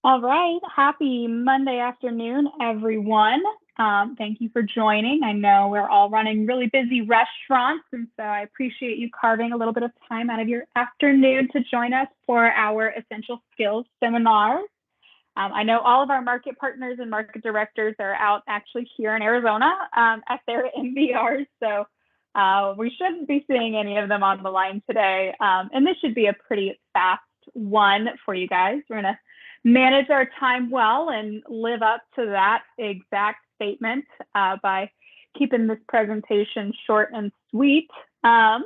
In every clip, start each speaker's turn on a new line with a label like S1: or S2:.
S1: All right. Happy Monday afternoon, everyone. Thank you for joining. I know we're all running really busy restaurants, and so I appreciate you carving a little bit of time out of your afternoon to join us for our Essential Skills seminar. I know all of our market partners and market directors are out actually here in Arizona at their MBRs, so we shouldn't be seeing any of them on the line today. And this should be a pretty fast one for you guys. We're going to manage our time well and live up to that exact statement by keeping this presentation short and sweet. And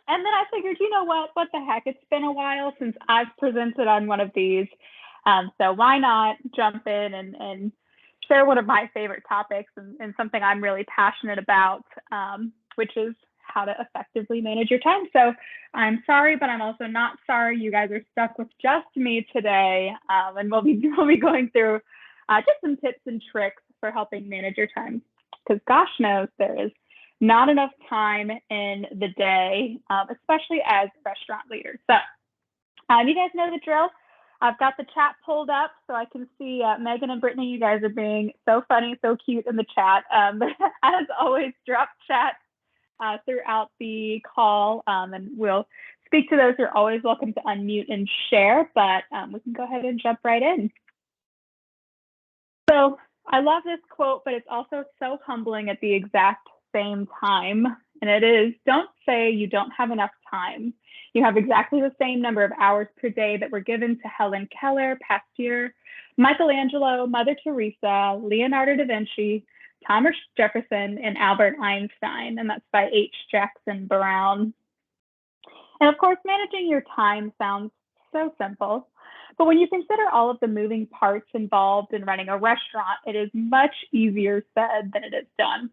S1: then I figured, you know what the heck? It's been a while since I've presented on one of these. So why not jump in and share one of my favorite topics and something I'm really passionate about, which is how to effectively manage your time. So I'm sorry, but I'm also not sorry. You guys are stuck with just me today. And we'll be going through just some tips and tricks for helping manage your time. Because gosh knows there is not enough time in the day, especially as restaurant leaders. So you guys know the drill. I've got the chat pulled up so I can see Megan and Brittany, you guys are being so funny, so cute in the chat. But as always, drop chat throughout the call, and we'll speak to those. You're always welcome to unmute and share, but we can go ahead and jump right in. So I love this quote, but it's also so humbling at the exact same time. And it is, don't say you don't have enough time. You have exactly the same number of hours per day that were given to Helen Keller, Pasteur, Michelangelo, Mother Teresa, Leonardo da Vinci, Thomas Jefferson, and Albert Einstein. And that's by H. Jackson Brown. And of course, managing your time sounds so simple. But when you consider all of the moving parts involved in running a restaurant, it is much easier said than it is done.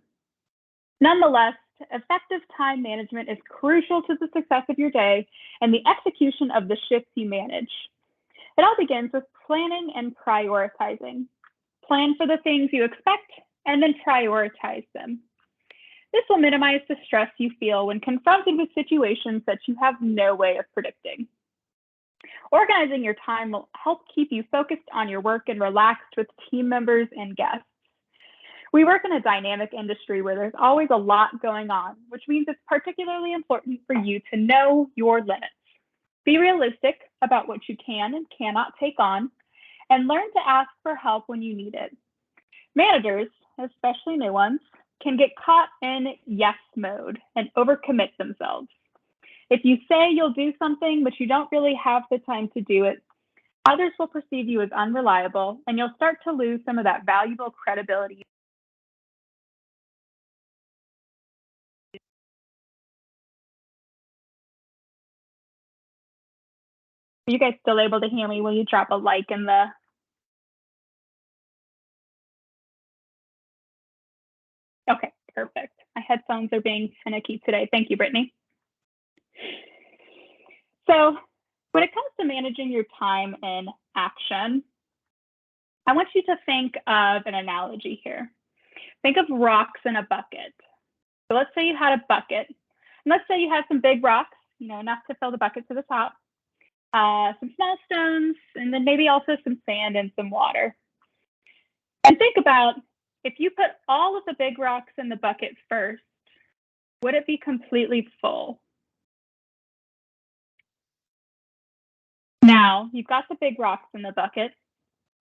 S1: Nonetheless, effective time management is crucial to the success of your day and the execution of the shifts you manage. It all begins with planning and prioritizing. Plan for the things you expect and then prioritize them. This will minimize the stress you feel when confronted with situations that you have no way of predicting. Organizing your time will help keep you focused on your work and relaxed with team members and guests. We work in a dynamic industry where there's always a lot going on, which means it's particularly important for you to know your limits. Be realistic about what you can and cannot take on, and learn to ask for help when you need it. Managers, especially new ones, can get caught in yes mode and overcommit themselves. If you say you'll do something, but you don't really have the time to do it, others will perceive you as unreliable, and you'll start to lose some of that valuable credibility. Are you guys still able to hear me? Will you drop a like in the... Okay, perfect. My headphones are being finicky today. Thank you, Brittany. So when it comes to managing your time in action, I want you to think of an analogy here. Think of rocks in a bucket. So let's say you had a bucket, and let's say you had some big rocks, enough to fill the bucket to the top, some small stones, and then maybe also some sand and some water. And think about, if you put all of the big rocks in the bucket first, would it be completely full? Now, you've got the big rocks in the bucket.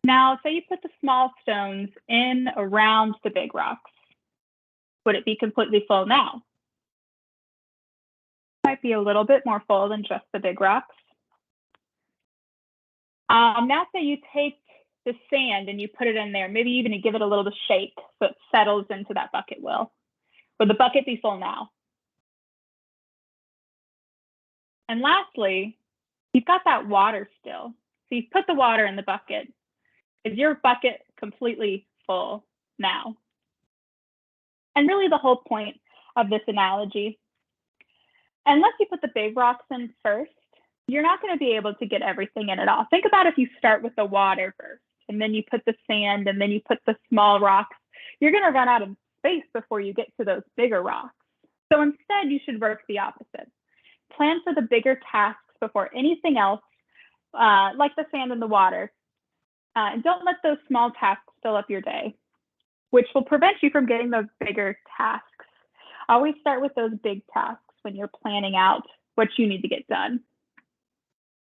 S1: Now, say you put the small stones in around the big rocks. Would it be completely full now? Might be a little bit more full than just the big rocks. Now say you take the sand and you put it in there, maybe even give it a little bit of shake so it settles into that bucket well. Would the bucket be full now? And lastly, you've got that water still. So you've put the water in the bucket. Is your bucket completely full now? And really the whole point of this analogy, unless you put the big rocks in first, you're not going to be able to get everything in it all. Think about if you start with the water first, and then you put the sand, and then you put the small rocks. You're going to run out of space before you get to those bigger rocks. So instead, you should work the opposite. Plan for the bigger tasks before anything else, like the sand and the water. And don't let those small tasks fill up your day, which will prevent you from getting those bigger tasks. Always start with those big tasks when you're planning out what you need to get done.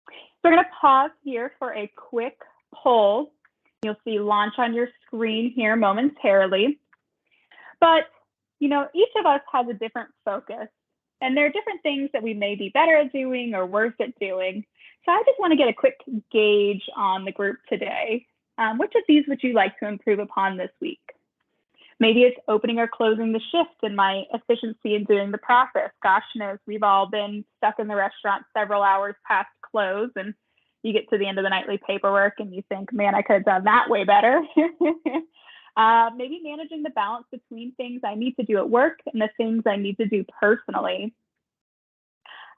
S1: So we're going to pause here for a quick poll. You'll see launch on your screen here momentarily. But, you know, each of us has a different focus, and there are different things that we may be better at doing or worse at doing. So I just want to get a quick gauge on the group today. Which of these would you like to improve upon this week? Maybe it's opening or closing the shift and my efficiency in doing the process. Gosh knows we've all been stuck in the restaurant several hours past close, and you get to the end of the nightly paperwork and you think, man, I could have done that way better. Maybe managing the balance between things I need to do at work and the things I need to do personally.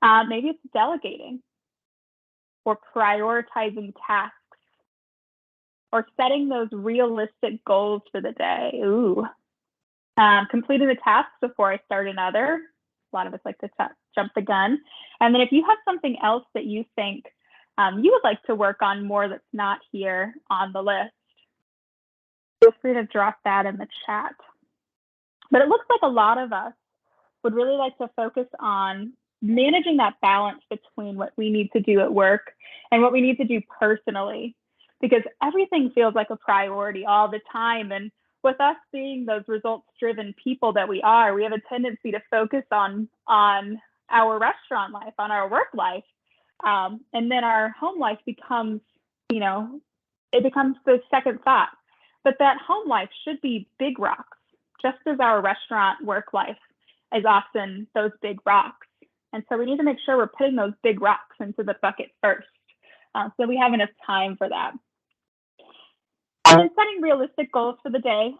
S1: Maybe it's delegating or prioritizing tasks or setting those realistic goals for the day. Ooh. Completing the tasks before I start another. A lot of us like to jump the gun. And then if you have something else that you think you would like to work on more that's not here on the list, feel free to drop that in the chat. But it looks like a lot of us would really like to focus on managing that balance between what we need to do at work and what we need to do personally, because everything feels like a priority all the time. And with us being those results-driven people that we are, we have a tendency to focus on our restaurant life, on our work life. And then our home life becomes, you know, it becomes the second thought. But that home life should be big rocks, just as our restaurant work life is often those big rocks. And so we need to make sure we're putting those big rocks into the bucket first, so we have enough time for that. And then setting realistic goals for the day.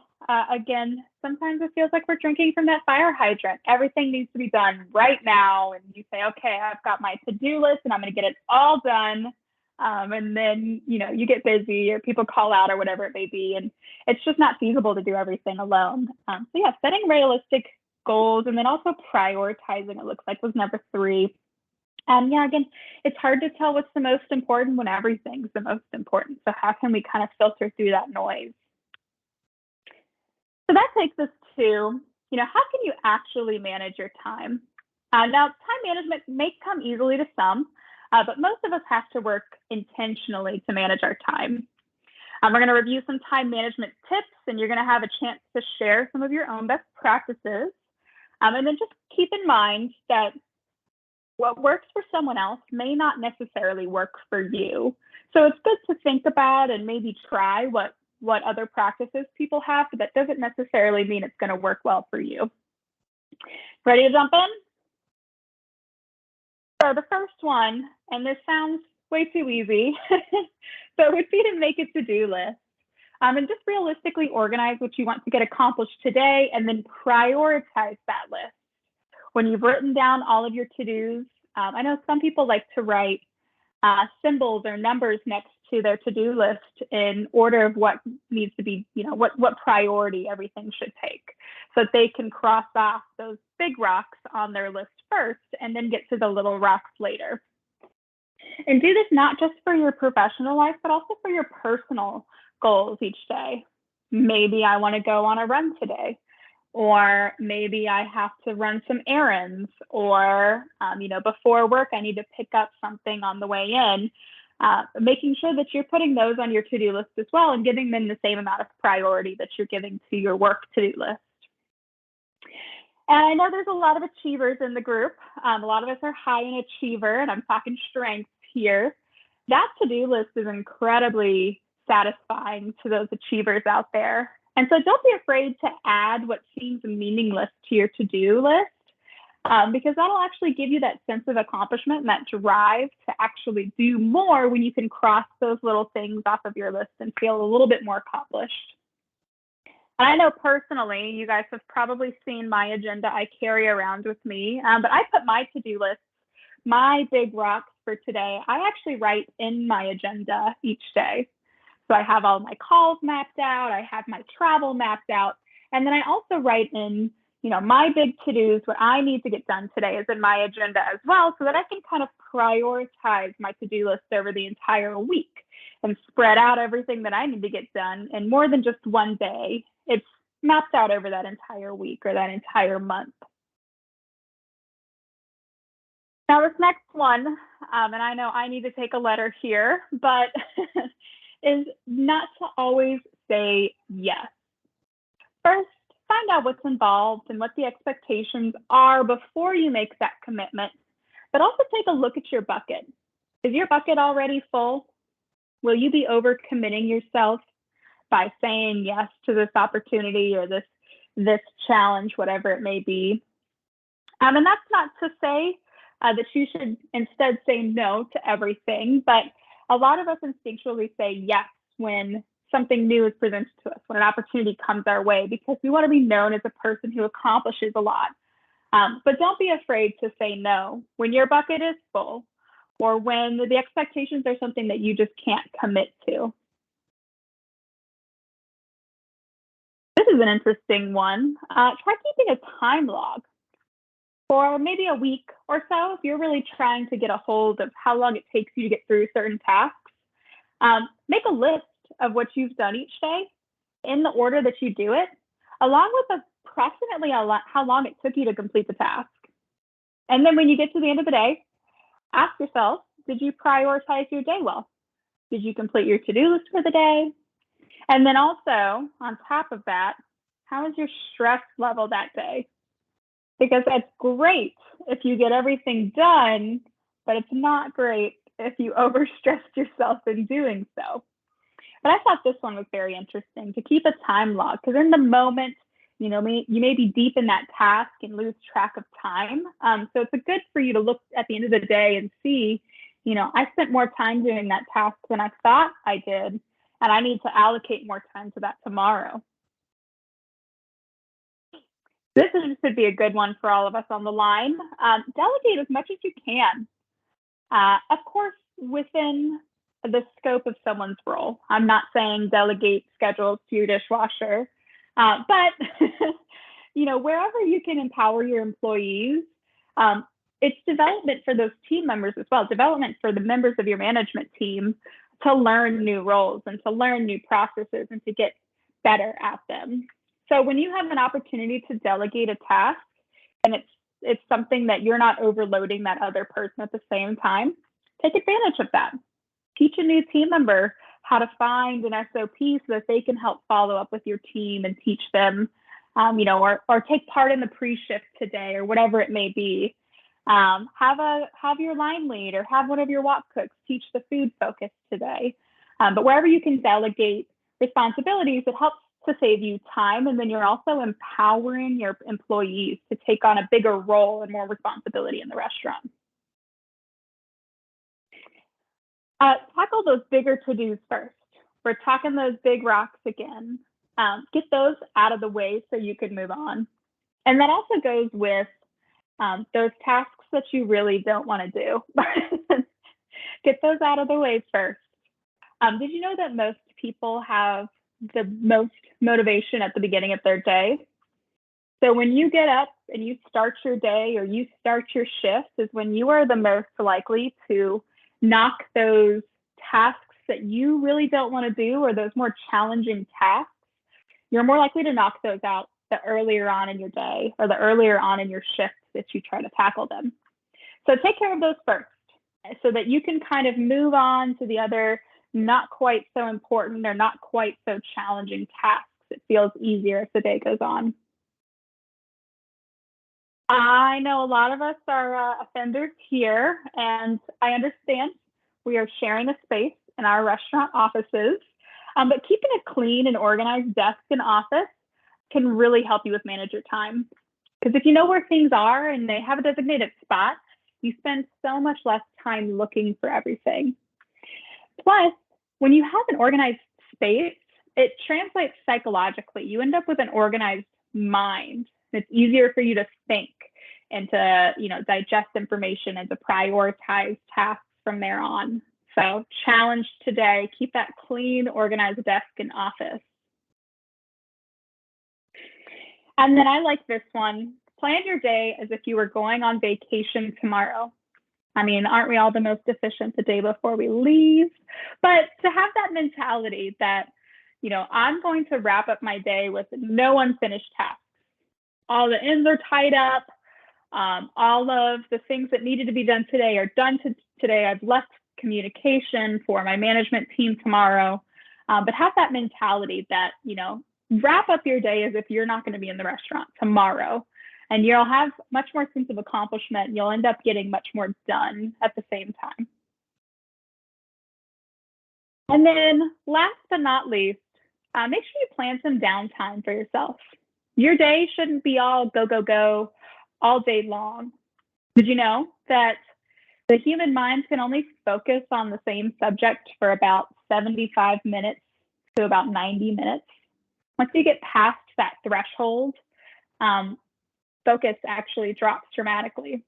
S1: Again, sometimes it feels like we're drinking from that fire hydrant. Everything needs to be done right now. And you say, okay, I've got my to-do list and I'm going to get it all done. And then, you know, you get busy or people call out or whatever it may be. And it's just not feasible to do everything alone. So yeah, setting realistic goals and then also prioritizing, it looks like, was number 3. And yeah, again, it's hard to tell what's the most important when everything's the most important. So how can we kind of filter through that noise? So that takes us to, you know, how can you actually manage your time? Now, time management may come easily to some, but most of us have to work intentionally to manage our time. We're going to review some time management tips, and you're going to have a chance to share some of your own best practices. And then just keep in mind that what works for someone else may not necessarily work for you. So it's good to think about and maybe try what other practices people have, but that doesn't necessarily mean it's going to work well for you. Ready to jump in? So the first one, and this sounds way too easy, so it would be to make a to-do list. And just realistically organize what you want to get accomplished today and then prioritize that list. When you've written down all of your to-dos, I know some people like to write symbols or numbers next to their to-do list in order of what needs to be, you know, what priority everything should take, so that they can cross off those big rocks on their list first and then get to the little rocks later. And do this not just for your professional life, but also for your personal goals each day. Maybe I want to go on a run today, or maybe I have to run some errands, or, you know, before work, I need to pick up something on the way in. Making sure that you're putting those on your to-do list as well and giving them the same amount of priority that you're giving to your work to-do list. And I know there's a lot of achievers in the group. A lot of us are high in achiever, and I'm talking strengths here. That to-do list is incredibly satisfying to those achievers out there. And so don't be afraid to add what seems meaningless to your to-do list, because that'll actually give you that sense of accomplishment and that drive to actually do more when you can cross those little things off of your list and feel a little bit more accomplished. And I know personally, you guys have probably seen my agenda I carry around with me, but I put my to-do list, my big rocks for today, I actually write in my agenda each day. So I have all my calls mapped out, I have my travel mapped out, and then I also write in, you know, my big to-dos, what I need to get done today is in my agenda as well, so that I can kind of prioritize my to-do list over the entire week. and spread out everything that I need to get done in more than just one day. It's mapped out over that entire week or that entire month. Now, this next one, and I know I need to take a letter here, but is not to always say yes. First, find out what's involved and what the expectations are before you make that commitment. But also take a look at your bucket. Is your bucket already full? Will you be overcommitting yourself by saying yes to this opportunity or this challenge, whatever it may be? And that's not to say that you should instead say no to everything, but a lot of us instinctually say yes when something new is presented to us, when an opportunity comes our way, because we want to be known as a person who accomplishes a lot. But don't be afraid to say no when your bucket is full or when the expectations are something that you just can't commit to. This is an interesting one. Try keeping a time log for maybe a week or so if you're really trying to get a hold of how long it takes you to get through certain tasks. Make a list of what you've done each day in the order that you do it, along with approximately how long it took you to complete the task. And then when you get to the end of the day, ask yourself, did you prioritize your day well? Did you complete your to-do list for the day? And then also, on top of that, how is your stress level that day? Because that's great if you get everything done, but it's not great if you overstressed yourself in doing so. But I thought this one was very interesting, to keep a time log, because in the moment, you may be deep in that task and lose track of time. So it's good for you to look at the end of the day and see, I spent more time doing that task than I thought I did, and I need to allocate more time to that tomorrow. This should be a good one for all of us on the line. Delegate as much as you can. Of course, within the scope of someone's role. I'm not saying delegate schedules to your dishwasher, but wherever you can empower your employees, it's development for those team members as well, development for the members of your management team to learn new roles and to learn new processes and to get better at them. So when you have an opportunity to delegate a task and it's something that you're not overloading that other person at the same time, take advantage of that. Teach a new team member how to find an SOP so that they can help follow up with your team and teach them, or take part in the pre-shift today or whatever it may be. Have your line lead or have one of your walk cooks teach the food focus today. But wherever you can delegate responsibilities, it helps to save you time, and then you're also empowering your employees to take on a bigger role and more responsibility in the restaurant. Tackle those bigger to-dos first. We're talking those big rocks again. Get those out of the way so you can move on. And that also goes with those tasks that you really don't want to do. Get those out of the way first. Did you know that most people have the most motivation at the beginning of their day? So when you get up and you start your day or you start your shift is when you are the most likely to knock those tasks that you really don't want to do or those more challenging tasks. You're more likely to knock those out the earlier on in your day or the earlier on in your shift that you try to tackle them. So take care of those first so that you can kind of move on to the other not quite so important or not quite so challenging tasks. It feels easier as the day goes on. I know a lot of us are offenders here, and I understand we are sharing a space in our restaurant offices, but keeping a clean and organized desk and office can really help you with manage your time. Because if you know where things are and they have a designated spot, you spend so much less time looking for everything. Plus, when you have an organized space, it translates psychologically. You end up with an organized mind. It's easier for you to think and to, digest information and to prioritize tasks from there on. So challenge today, keep that clean, organized desk and office. And then I like this one. Plan your day as if you were going on vacation tomorrow. I mean, aren't we all the most efficient the day before we leave? But to have that mentality that, I'm going to wrap up my day with no unfinished tasks. All the ends are tied up. All of the things that needed to be done today are done today. I've left communication for my management team tomorrow. But have that mentality that, wrap up your day as if you're not going to be in the restaurant tomorrow. And you'll have much more sense of accomplishment. And you'll end up getting much more done at the same time. And then last but not least, make sure you plan some downtime for yourself. Your day shouldn't be all go, go, go all day long. Did you know that the human mind can only focus on the same subject for about 75 minutes to about 90 minutes? Once you get past that threshold, focus actually drops dramatically.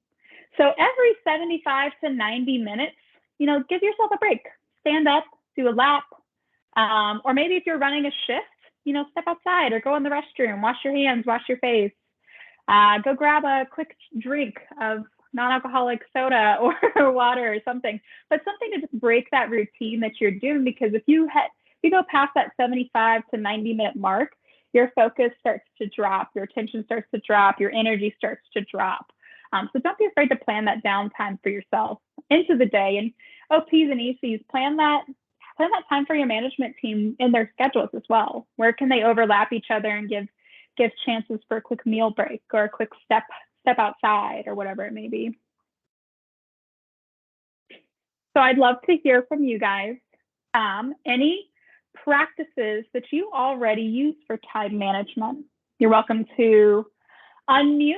S1: So every 75 to 90 minutes, give yourself a break. Stand up, do a lap. Or maybe if you're running a shift, step outside or go in the restroom, wash your hands, wash your face. Go grab a quick drink of non-alcoholic soda or water or something, but something to just break that routine that you're doing, because if you go past that 75 to 90 minute mark, your focus starts to drop, your attention starts to drop, your energy starts to drop. So don't be afraid to plan that downtime for yourself into the day. And OPs and ECs, plan that time for your management team in their schedules as well. Where can they overlap each other and give chances for a quick meal break or a quick step outside or whatever it may be. So I'd love to hear from you guys. Any practices that you already use for time management? You're welcome to unmute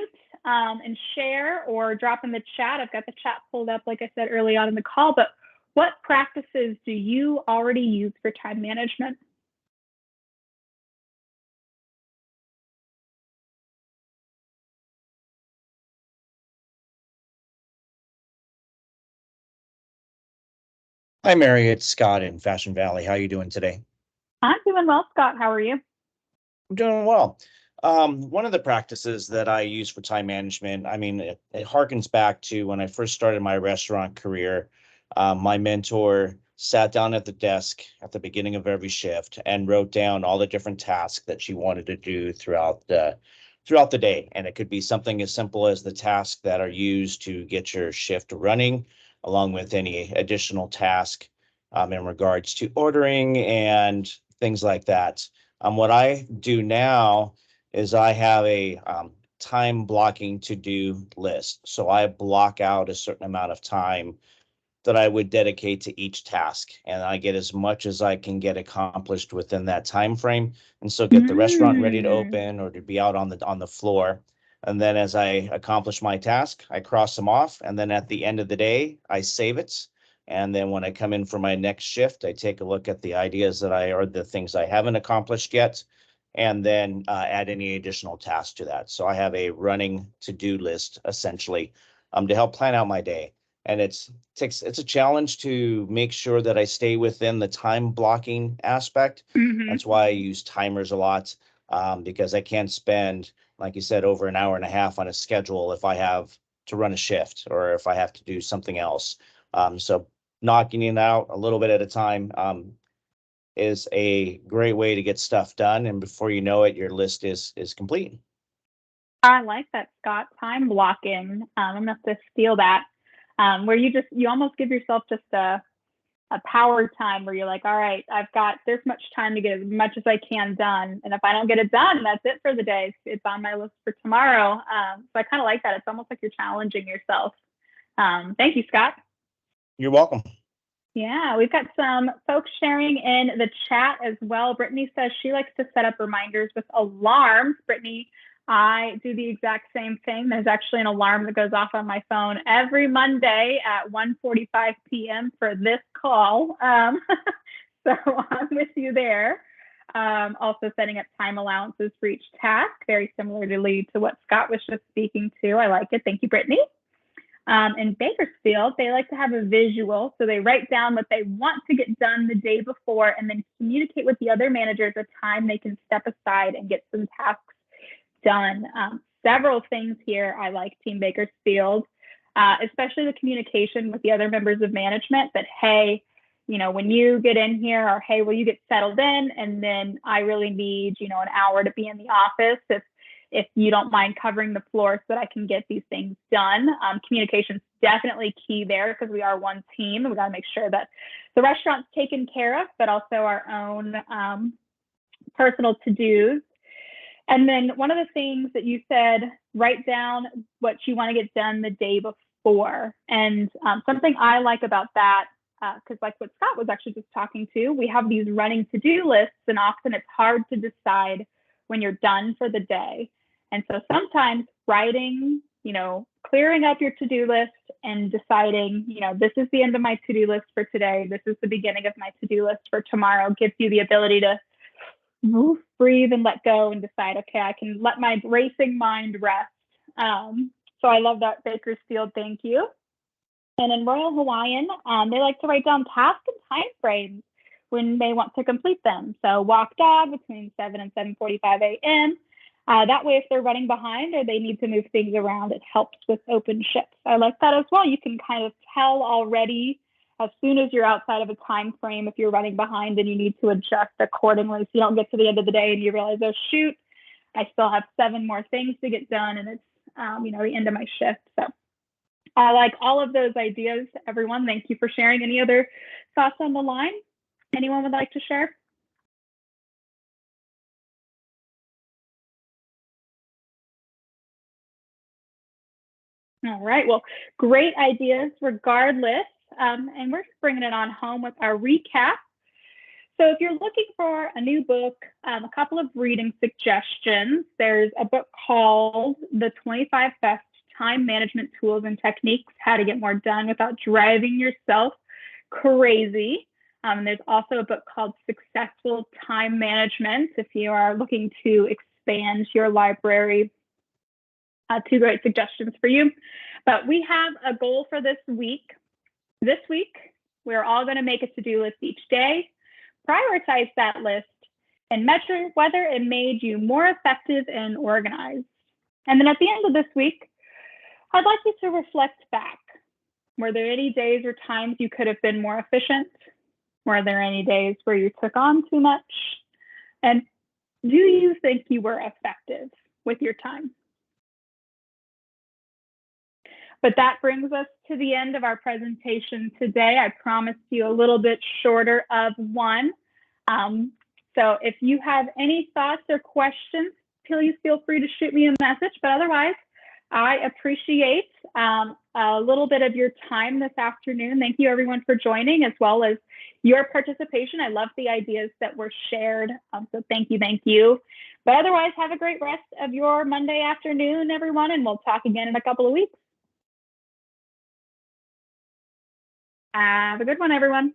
S1: and share or drop in the chat. I've got the chat pulled up, like I said early on in the call, but what practices do you already use for time management?
S2: Hi, Mary. It's Scott in Fashion Valley. How are you doing today?
S1: I'm doing well, Scott. How are you?
S2: I'm doing well. One of the practices that I use for time management, I mean, it harkens back to when I first started my restaurant career. My mentor sat down at the desk at the beginning of every shift and wrote down all the different tasks that she wanted to do throughout the day. And it could be something as simple as the tasks that are used to get your shift running, along with any additional task in regards to ordering and things like that. What I do now is I have a time blocking to-do list. So I block out a certain amount of time that I would dedicate to each task, and I get as much as I can get accomplished within that time frame, and so get the restaurant ready to open or to be out on the floor. And then as I accomplish my task, I cross them off, and then at the end of the day, I save it. And then when I come in for my next shift, I take a look at the ideas or the things I haven't accomplished yet, and then add any additional tasks to that. So I have a running to-do list essentially to help plan out my day. And it's a challenge to make sure that I stay within the time blocking aspect. That's why I use timers a lot, because I can't spend, like you said, over an hour and a half on a schedule if I have to run a shift or if I have to do something else. So knocking it out a little bit at a time is a great way to get stuff done. And before you know it, your list is complete.
S1: I like that, Scott. Time blocking. I'm gonna have to steal that. Where you almost give yourself just a power time where you're like, all right, I've got this much time to get as much as I can done, and if I don't get it done, that's it for the day. It's on my list for tomorrow. So I kind of like that. It's almost like you're challenging yourself. Thank you, Scott.
S2: You're welcome.
S1: Yeah, we've got some folks sharing in the chat as well. Brittany says she likes to set up reminders with alarms. Brittany, I do the exact same thing. There's actually an alarm that goes off on my phone every Monday at 1:45 p.m. for this call. So I'm with you there. Also setting up time allowances for each task, very similarly to what Scott was just speaking to. I like it. Thank you, Brittany. In Bakersfield, they like to have a visual. So they write down what they want to get done the day before and then communicate with the other managers a time they can step aside and get some tasks done. Several things here I like, Team Bakersfield. especially the communication with the other members of management that, hey, when you get in here, or hey, will you get settled in? And then I really need, an hour to be in the office if you don't mind covering the floor so that I can get these things done. Communication is definitely key there because we are one team and we got to make sure that the restaurant's taken care of, but also our own personal to-dos. And then one of the things that you said, write down what you want to get done the day before. And something I like about that, because like what Scott was actually just talking to, we have these running to-do lists, and often it's hard to decide when you're done for the day. And so sometimes writing, clearing up your to-do list and deciding, this is the end of my to-do list for today, this is the beginning of my to-do list for tomorrow, gives you the ability to breathe and let go and decide, okay, I can let my racing mind rest. So I love that, Bakersfield. Thank you. And in Royal Hawaiian, they like to write down tasks and time frames when they want to complete them. So walk dog between 7 and 7:45 a.m. That way, if they're running behind or they need to move things around, it helps with open ships. I like that as well. You can kind of tell already as soon as you're outside of a time frame if you're running behind and you need to adjust accordingly, so you don't get to the end of the day and you realize, oh shoot, I still have 7 more things to get done, and it's the end of my shift. So I like all of those ideas, everyone. Thank you for sharing. Any other thoughts on the line? Anyone would like to share? All right, well, great ideas regardless. And we're bringing it on home with our recap. So if you're looking for a new book, a couple of reading suggestions, there's a book called The 25 Best Time Management Tools and Techniques, How to Get More Done Without Driving Yourself Crazy. There's also a book called Successful Time Management if you are looking to expand your library. 2 great suggestions for you. But we have a goal for this week. This week, we're all going to make a to-do list each day, prioritize that list, and measure whether it made you more effective and organized. And then at the end of this week, I'd like you to reflect back. Were there any days or times you could have been more efficient? Were there any days where you took on too much? And do you think you were effective with your time? But that brings us to the end of our presentation today. I promised you a little bit shorter of one. So if you have any thoughts or questions, please feel free to shoot me a message. But otherwise, I appreciate a little bit of your time this afternoon. Thank you, everyone, for joining, as well as your participation. I love the ideas that were shared. So thank you, thank you. But otherwise, have a great rest of your Monday afternoon, everyone, and we'll talk again in a couple of weeks. Have a good one, everyone.